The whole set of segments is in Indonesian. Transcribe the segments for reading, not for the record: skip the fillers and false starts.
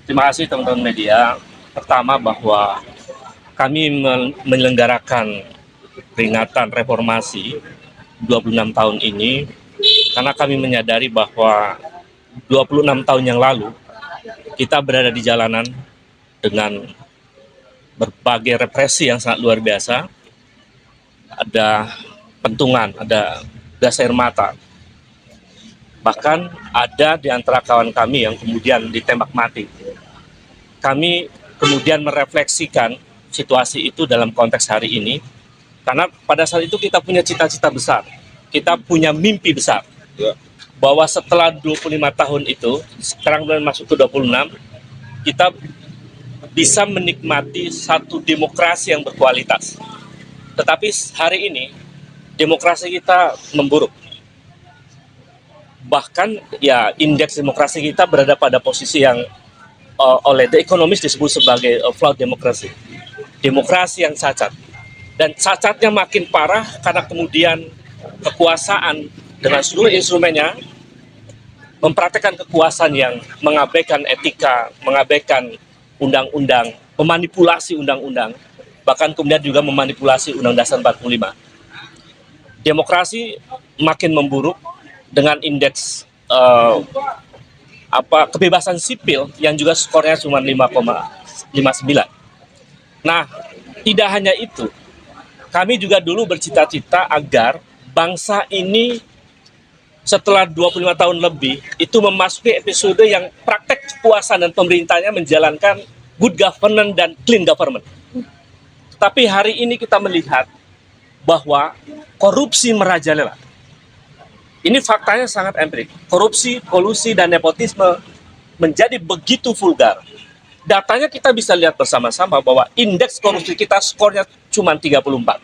Terima kasih teman-teman media. Pertama bahwa kami menyelenggarakan peringatan reformasi 26 tahun ini karena kami menyadari bahwa 26 tahun yang lalu kita berada di jalanan dengan berbagai represi yang sangat luar biasa. Ada pentungan, ada gas air mata. Bahkan ada di antara kawan kami yang kemudian ditembak mati. Kami kemudian merefleksikan situasi itu dalam konteks hari ini, karena pada saat itu kita punya cita-cita besar, kita punya mimpi besar, bahwa setelah 25 tahun itu, sekarang bulan masuk ke 26, kita bisa menikmati satu demokrasi yang berkualitas. Tetapi hari ini, demokrasi kita memburuk. Bahkan ya indeks demokrasi kita berada pada posisi yang oleh The Economist disebut sebagai flawed democracy. Demokrasi yang cacat. Dan cacatnya makin parah karena kemudian kekuasaan dengan seluruh instrumennya mempraktekkan kekuasaan yang mengabaikan etika, mengabaikan undang-undang, memanipulasi undang-undang, bahkan kemudian juga memanipulasi Undang-Undang Dasar 45. Demokrasi makin memburuk dengan indeks kebebasan sipil yang juga skornya cuma 5,59. Nah, tidak hanya itu, kami juga dulu bercita-cita agar bangsa ini setelah 25 tahun lebih itu memasuki episode yang praktek kekuasaan dan pemerintahnya menjalankan good governance dan clean government. Tapi hari ini kita melihat bahwa korupsi merajalela. Ini faktanya sangat empirik. Korupsi, kolusi, dan nepotisme menjadi begitu vulgar. Datanya kita bisa lihat bersama-sama bahwa indeks korupsi kita skornya cuma 34.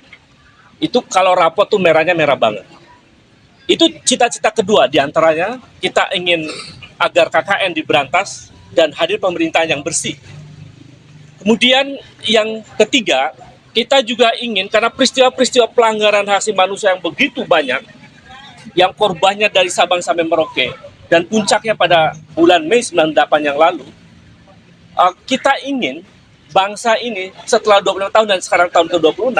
Itu kalau rapot tuh merahnya merah banget. Itu cita-cita kedua diantaranya, kita ingin agar KKN diberantas dan hadir pemerintahan yang bersih. Kemudian yang ketiga, kita juga ingin karena peristiwa-peristiwa pelanggaran hak asasi manusia yang begitu banyak, yang korbannya dari Sabang sampai Merauke, dan puncaknya pada bulan Mei 98 yang lalu, kita ingin bangsa ini setelah 25 tahun dan sekarang tahun ke-26,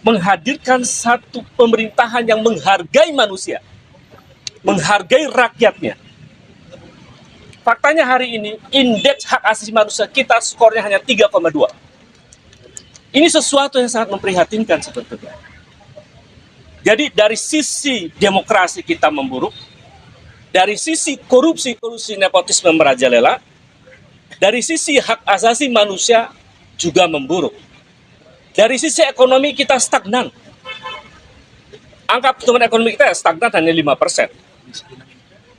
menghadirkan satu pemerintahan yang menghargai manusia, menghargai rakyatnya. Faktanya hari ini, indeks hak asasi manusia kita skornya hanya 3,2. Ini sesuatu yang sangat memprihatinkan sebetulnya. Jadi dari sisi demokrasi kita memburuk, dari sisi korupsi, kolusi, nepotisme merajalela, dari sisi hak asasi manusia juga memburuk. Dari sisi ekonomi kita stagnan. Angka pertumbuhan ekonomi kita stagnan hanya 5%.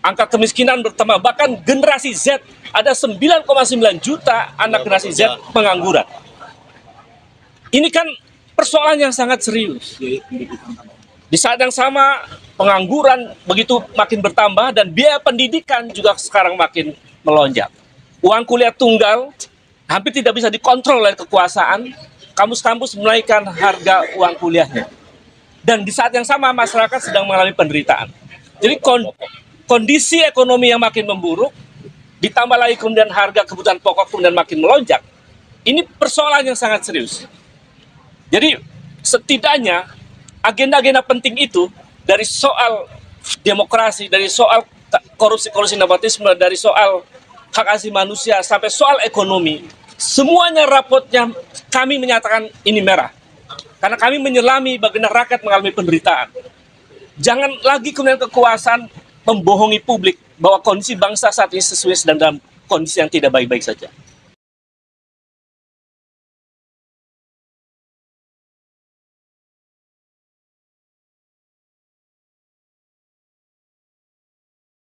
Angka kemiskinan bertambah, bahkan generasi Z, ada 9,9 juta anak generasi Z pengangguran. Ini kan persoalan yang sangat serius. Di saat yang sama, pengangguran begitu makin bertambah dan biaya pendidikan juga sekarang makin melonjak. Uang kuliah tunggal hampir tidak bisa dikontrol oleh kekuasaan, kampus-kampus menaikkan harga uang kuliahnya. Dan di saat yang sama, masyarakat sedang mengalami penderitaan. Jadi kondisi ekonomi yang makin memburuk, ditambah lagi kemudian harga kebutuhan pokok kemudian makin melonjak, ini persoalan yang sangat serius. Jadi setidaknya agenda-agenda penting itu, dari soal demokrasi, dari soal korupsi nepotisme, dari soal hak asasi manusia, sampai soal ekonomi, semuanya rapotnya kami menyatakan ini merah. Karena kami menyelami bagaimana rakyat mengalami penderitaan. Jangan lagi kemudian kekuasaan membohongi publik bahwa kondisi bangsa saat ini sesuai sedang dalam kondisi yang tidak baik-baik saja.